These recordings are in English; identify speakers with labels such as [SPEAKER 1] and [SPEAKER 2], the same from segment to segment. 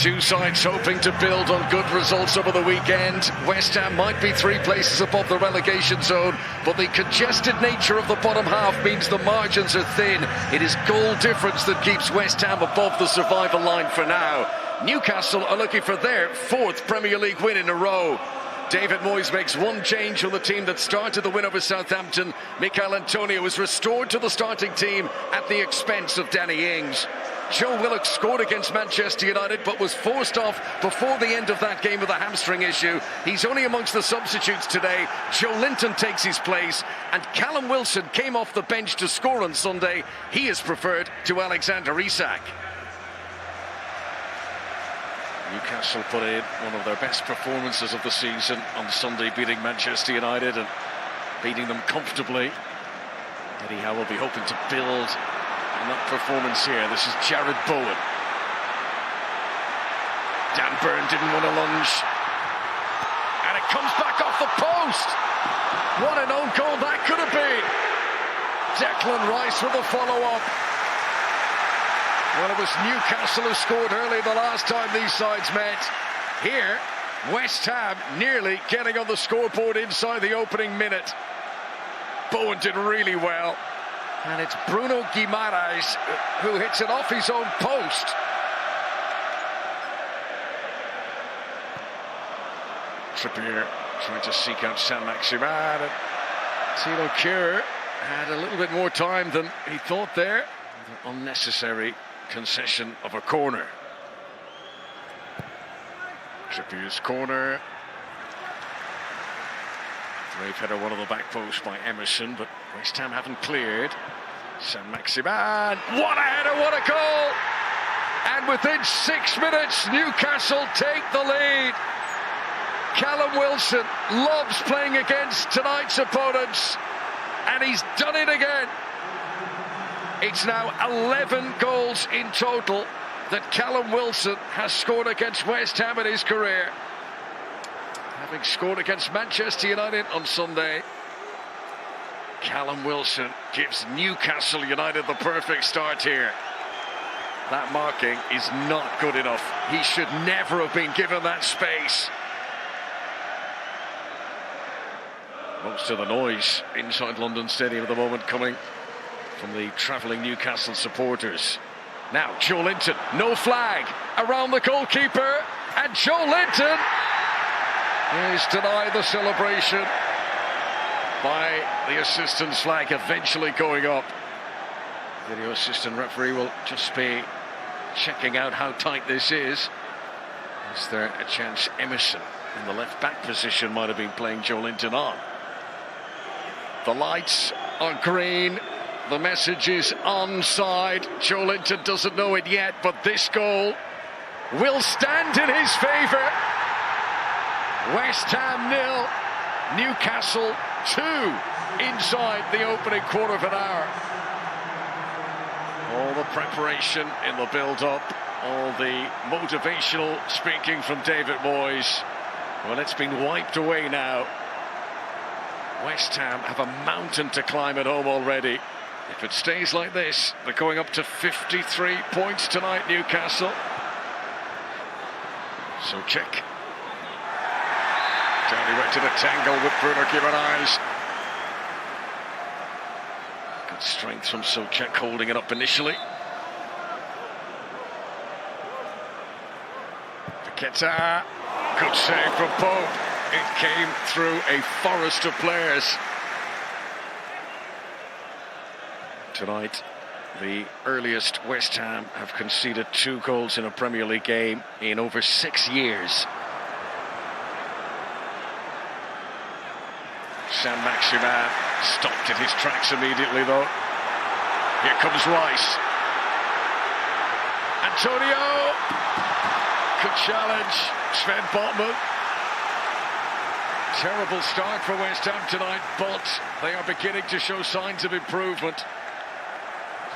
[SPEAKER 1] Two sides hoping to build on good results over the weekend. West Ham might be 3 places above the relegation zone, but the congested nature of the bottom half means the margins are thin. It is goal difference that keeps West Ham above the survival line for now. Newcastle are looking for their 4th Premier League win in a row. David Moyes makes one change from the team that started the win over Southampton. Mikel Antonio is restored to the starting team at the expense of Danny Ings. Joe Willock scored against Manchester United but was forced off before the end of that game with a hamstring issue. He's only amongst the substitutes today. Joe Linton takes his place, and Callum Wilson came off the bench to score on Sunday. He is preferred to Alexander Isak. Newcastle put in one of their best performances of the season on Sunday, beating Manchester United and beating them comfortably. Eddie Howe will be hoping to build on that performance here. This is Jared Bowen. Dan Burn didn't want to lunge, and it comes back off the post. What an own goal that could have been. Declan Rice with a follow-up. Well, it was Newcastle who scored early the last time these sides met. Here, West Ham nearly getting on the scoreboard inside the opening minute. Bowen did really well. And it's Bruno Guimaraes who hits it off his own post. Trippier trying to seek out Saint-Maximin. And Thilo Kehrer had a little bit more time than he thought there. The unnecessary concession of a corner. Trippier's corner. Brave header, one on the back post by Emerson, but West Ham haven't cleared. Saint-Maximin, what a header, what a goal! And within 6 minutes, Newcastle take the lead. Callum Wilson loves playing against tonight's opponents, and he's done it again. It's now 11 goals in total that Callum Wilson has scored against West Ham in his career. Having scored against Manchester United on Sunday, Callum Wilson gives Newcastle United the perfect start here. That marking is not good enough. He should never have been given that space. Most of the noise inside London Stadium at the moment coming from the travelling Newcastle supporters. Now Joe Linton, no flag around the goalkeeper, and Joe Linton is denied the celebration by the assistant's flag eventually going up. Video assistant referee will just be checking out how tight this is. Is there a chance Emerson in the left back position might have been playing Joe Linton on? The lights are green. The message is onside. Joe Linton doesn't know it yet, but this goal will stand in his favour. West Ham 0, Newcastle 2 inside the opening quarter of an hour. All the preparation in the build-up, all the motivational speaking from David Moyes. Well, it's been wiped away now. West Ham have a mountain to climb at home already. If it stays like this, they're going up to 53 points tonight, Newcastle. So check. Down he went to the tangle with Bruno Guimaraes. Good strength from Souček holding it up initially. Paqueta, good save from Pope. It came through a forest of players. Tonight, the earliest West Ham have conceded 2 goals in a Premier League game in over 6 years. Saint-Maximin stopped in his tracks immediately, though. Here comes Rice. Antonio. Good challenge. Sven Botman. Terrible start for West Ham tonight, but they are beginning to show signs of improvement.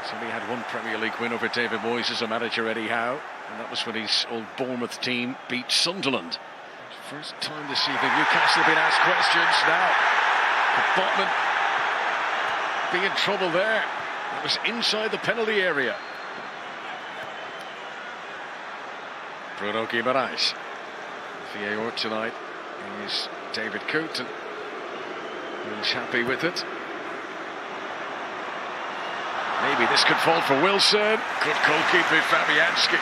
[SPEAKER 1] He's only had one Premier League win over David Moyes as a manager, Eddie Howe, and that was when his old Bournemouth team beat Sunderland. First time this evening Newcastle have been asked questions. Now, could Botman be in trouble there? It was inside the penalty area. Bruno Guimaraes. VAR tonight is David Coote, and he's happy with it. Maybe this could fall for Wilson. Good goalkeeper Fabianski.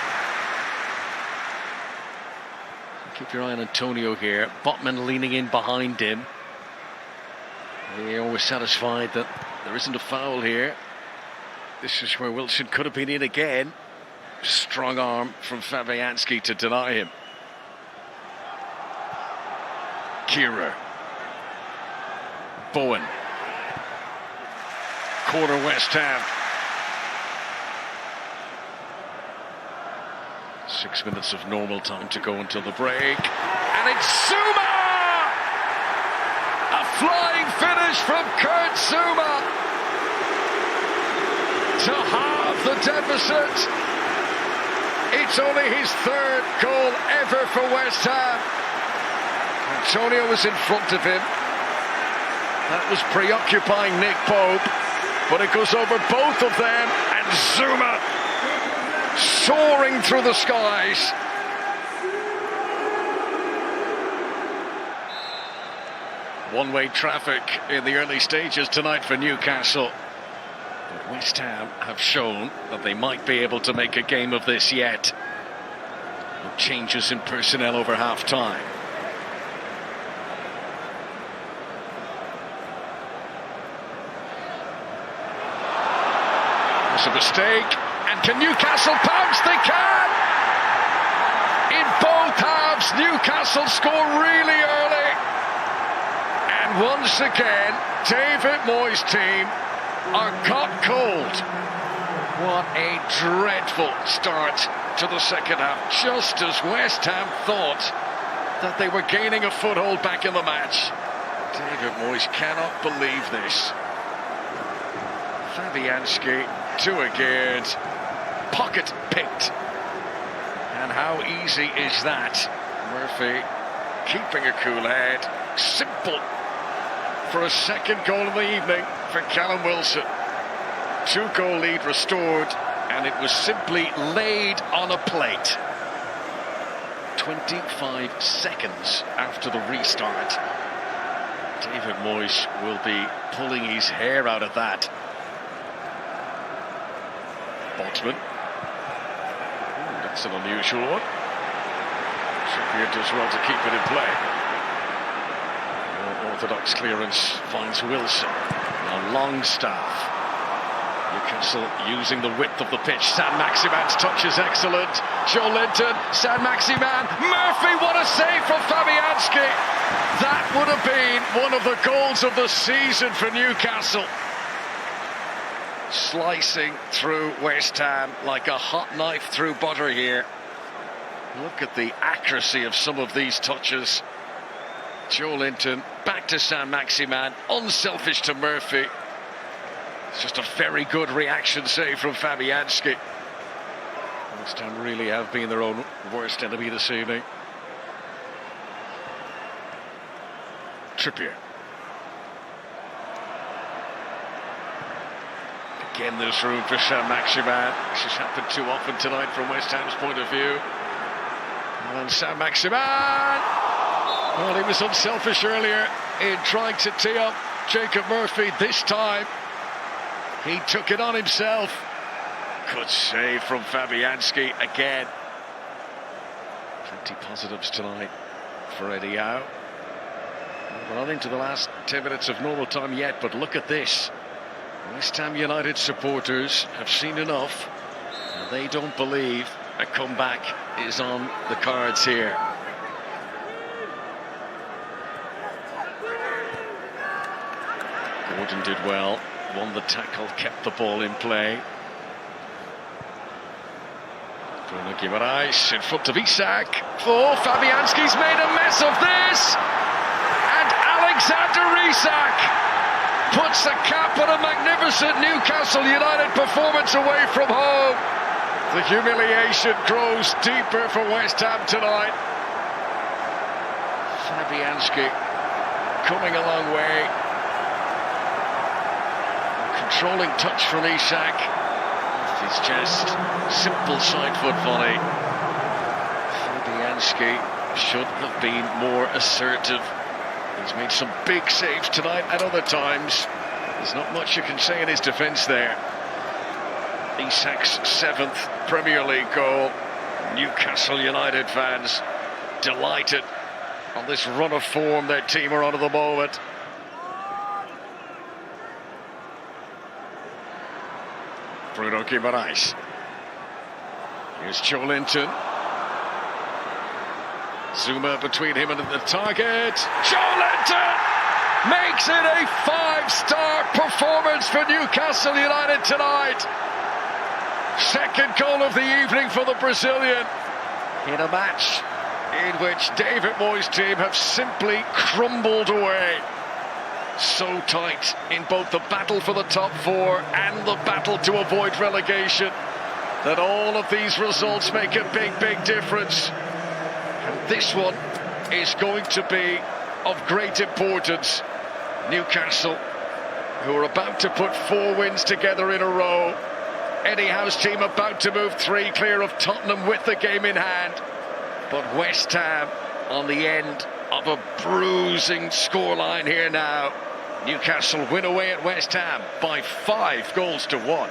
[SPEAKER 1] Keep your eye on Antonio here. Botman leaning in behind him. They're always satisfied that there isn't a foul here. This is where Wilson could have been in again. Strong arm from Fabianski to deny him. Kira. Bowen. Corner West Ham. 6 minutes of normal time to go until the break. And it's Zuma! A flying finish from Kurt Zuma to halve the deficit. It's only his third goal ever for West Ham. Antonio was in front of him. That was preoccupying Nick Pope, but it goes over both of them, and Zuma soaring through the skies. One-way traffic in the early stages tonight for Newcastle. But West Ham have shown that they might be able to make a game of this yet. No changes in personnel over half-time. There's a mistake, and can Newcastle pounce? They can! In both halves, Newcastle score really early. And once again, David Moyes' team are caught cold. What a dreadful start to the second half, just as West Ham thought that they were gaining a foothold back in the match. David Moyes cannot believe this. Fabianski to again, pocket picked. And how easy is that? Murphy keeping a cool head. Simple for a second goal of the evening for Callum Wilson. 2-goal lead restored, and it was simply laid on a plate. 25 seconds after the restart. David Moyes will be pulling his hair out of that. Botsman. That's an unusual one. Trippier does well to keep it in play. More orthodox clearance finds Wilson. Now Longstaff. Newcastle using the width of the pitch. Saint-Maximin's touch is excellent. Joe Linton, Saint-Maximin, Murphy, what a save from Fabianski! That would have been one of the goals of the season for Newcastle. Slicing through West Ham like a hot knife through butter here. Look at the accuracy of some of these touches. Joe Linton, back to Saint-Maximin, unselfish to Murphy. It's just a very good reaction save from Fabianski. West Ham really have been their own worst enemy this evening. Trippier. Again, there's room for Saint-Maximin. This has happened too often tonight from West Ham's point of view. And Saint-Maximin! Well, he was unselfish earlier in trying to tee up Jacob Murphy. This time, he took it on himself. Good save from Fabianski again. Plenty positives tonight for Eddie Howe. We're not into the last 10 minutes of normal time yet, but look at this. West Ham United supporters have seen enough, and they don't believe a comeback is on the cards here. Gordon did well, won the tackle, kept the ball in play. Bruno Guimaraes in front of Isak. Oh, Fabianski's made a mess of this! And Alexander Isak puts the cap on a magnificent Newcastle United performance away from home. The humiliation grows deeper for West Ham tonight. Fabianski coming a long way. Controlling touch from Isak. It's just simple side foot volley. Fabianski should have been more assertive. He's made some big saves tonight at other times. There's not much you can say in his defence there. Isak's 7th Premier League goal. Newcastle United fans delighted on this run of form their team are on at the moment. Bruno Guimaraes. Here's Joe Linton. Zuma between him and the target. Joe Linton makes it a 5-star performance for Newcastle United tonight. Second goal of the evening for the Brazilian in a match in which David Moyes' team have simply crumbled away. So tight in both the battle for the top 4 and the battle to avoid relegation that all of these results make a big difference. And this one is going to be of great importance. Newcastle, who are about to put 4 wins together in a row. Eddie Howe's team about to move 3 clear of Tottenham with the game in hand. But West Ham on the end of a bruising scoreline here now. Newcastle win away at West Ham by 5 goals to 1.